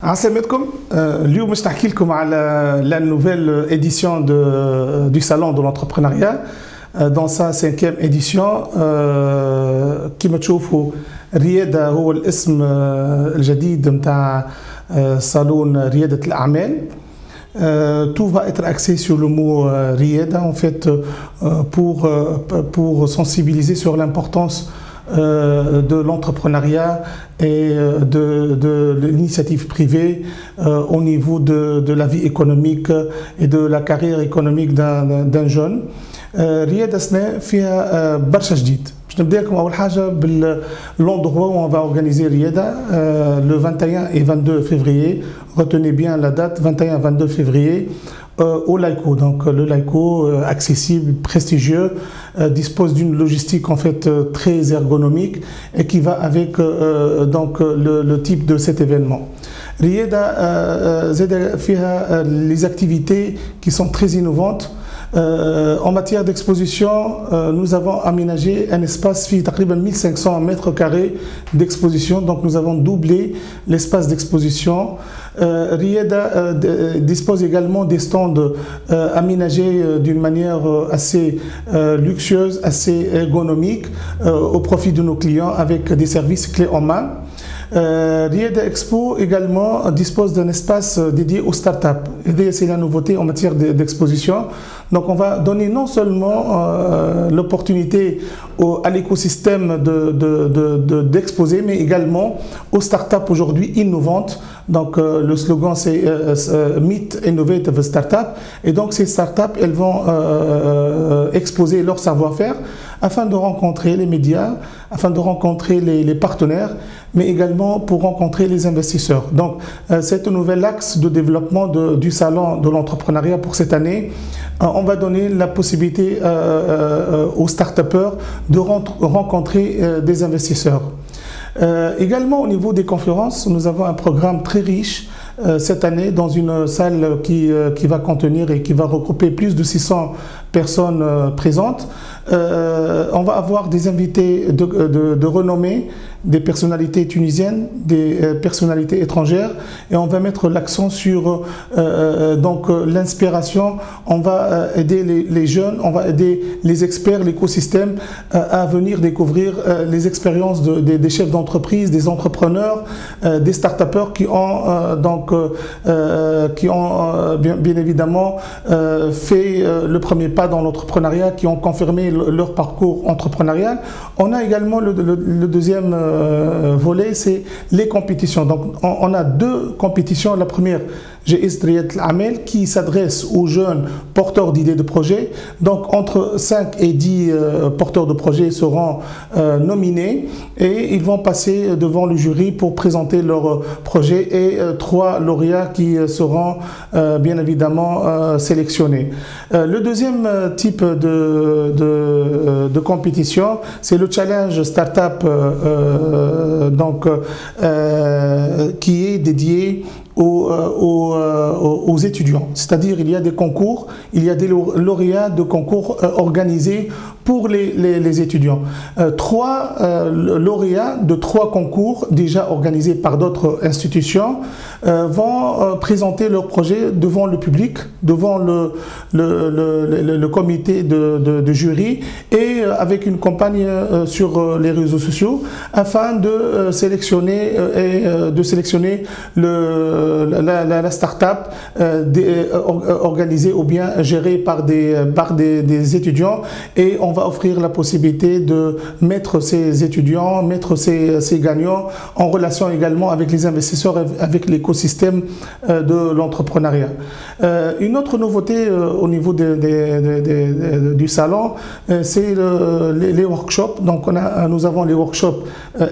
عسلامتكم. اليوم باش نحكي لكم على la nouvelle édition du salon de l'entrepreneuriat dans sa 5e édition. كما تشوفوا ريادة هو الاسم الجديد نتاع صالون ريادة الأعمال. Tout va être axé sur le mot Rieda en fait pour sensibiliser sur l'importance de l'entrepreneuriat et de l'initiative privée au niveau de la vie économique et de la carrière économique d'un jeune. ريادة سنة فيها برشا جديد. باش نبدا لكم اول حاجه باللوندغوا où on va organiser ريادة le 21 et 22 février. Retenez bien la date 21-22 février au Laïco. Donc le Laïco accessible, prestigieux, dispose d'une logistique en fait très ergonomique et qui va avec donc le type de cet événement. ريادة زاد فيها les activités qui sont très innovantes. En matière d'exposition, nous avons aménagé un espace في تقريبا 1500 mètres carrés d'exposition, donc nous avons doublé l'espace d'exposition. Rieda dispose également des stands aménagés d'une manière assez luxueuse, assez ergonomique au profit de nos clients avec des services clés en main. Rieda Expo également dispose d'un espace dédié aux startups. C'est la nouveauté en matière d'exposition. Donc on va donner non seulement l'opportunité à l'écosystème d'exposer, mais également aux startups aujourd'hui innovantes. Donc le slogan c'est Meet Innovative Startup. Et donc ces startups, elles vont exposer leur savoir-faire afin de rencontrer les médias, afin de rencontrer les partenaires, mais également pour rencontrer les investisseurs. Donc c'est un nouvel axe de développement du salon de l'entrepreneuriat pour cette année. On va donner la possibilité aux start-upers de rencontrer des investisseurs. Également au niveau des conférences, nous avons un programme très riche cette année dans une salle qui va contenir et qui va regrouper plus de 600 personnes présentes. On va avoir des invités de renommée, des personnalités tunisiennes, des personnalités étrangères, et on va mettre l'accent sur donc l'inspiration. On va aider les jeunes, on va aider les experts, l'écosystème à venir découvrir les expériences des chefs d'entreprise, des entrepreneurs, des start-upers qui ont bien évidemment fait le premier pas dans l'entrepreneuriat, qui ont confirmé leur parcours entrepreneurial. On a également le deuxième volet, c'est les compétitions. Donc on a deux compétitions. La première, GS Riyad Al-Amel, qui s'adresse aux jeunes porteurs d'idées de projets. Donc entre 5 et 10 porteurs de projets seront nominés et ils vont passer devant le jury pour présenter leur projet, et 3 lauréats qui seront bien évidemment sélectionnés. Le deuxième type de compétition, c'est le challenge startup qui est dédié aux étudiants. C'est-à-dire il y a des concours, il y a des lauréats de concours organisés pour les étudiants. 3 lauréats de 3 concours déjà organisés par d'autres institutions vont présenter leur projet devant le public, devant le comité de jury, et avec une campagne sur les réseaux sociaux afin de sélectionner la start-up organisée ou bien gérée par des étudiants, et on va offrir la possibilité de mettre ces étudiants, mettre ces gagnants en relation également avec les investisseurs, avec l'écosystème de l'entrepreneuriat. Une autre nouveauté au niveau du salon, c'est les workshops. Donc nous avons les workshops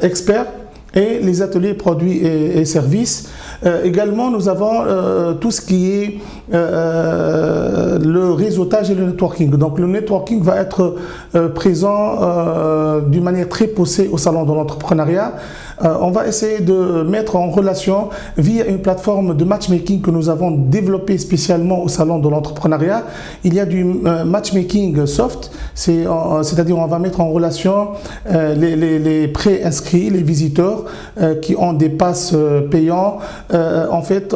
experts et les ateliers produits et services. Également, nous avons tout ce qui est le réseautage et le networking. Donc le networking va être présent d'une manière très poussée au salon de l'entrepreneuriat. On va essayer de mettre en relation via une plateforme de matchmaking que nous avons développée spécialement au Salon de l'entrepreneuriat. Il y a du matchmaking soft, c'est-à-dire on va mettre en relation les pré-inscrits, les visiteurs qui ont des passes payants en fait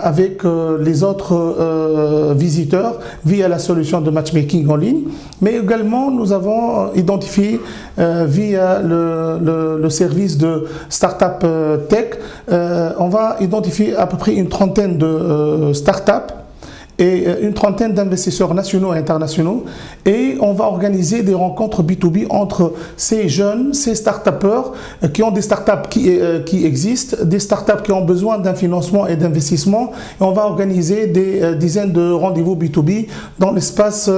avec les autres visiteurs via la solution de matchmaking en ligne. Mais également nous avons identifié via le service de Startup Tech, on va identifier à peu près une trentaine de startups et une trentaine d'investisseurs nationaux et internationaux, et on va organiser des rencontres B2B entre ces jeunes, ces start-upers qui ont des startups qui existent, des startups qui ont besoin d'un financement et d'investissement, et on va organiser des dizaines de rendez-vous B2B dans l'espace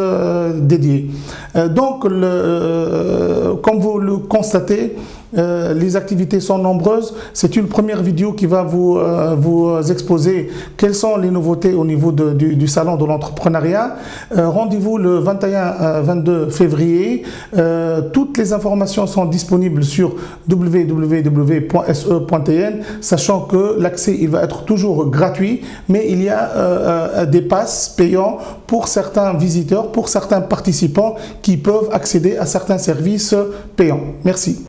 dédié. Donc, comme vous le constatez, les activités sont nombreuses. C'est une première vidéo qui va vous exposer quelles sont les nouveautés au niveau du salon de l'entrepreneuriat. Rendez-vous le 21-22 février. Toutes les informations sont disponibles sur www.se.tn, sachant que l'accès il va être toujours gratuit, mais il y a des passes payants pour certains visiteurs, pour certains participants qui peuvent accéder à certains services payants. Merci.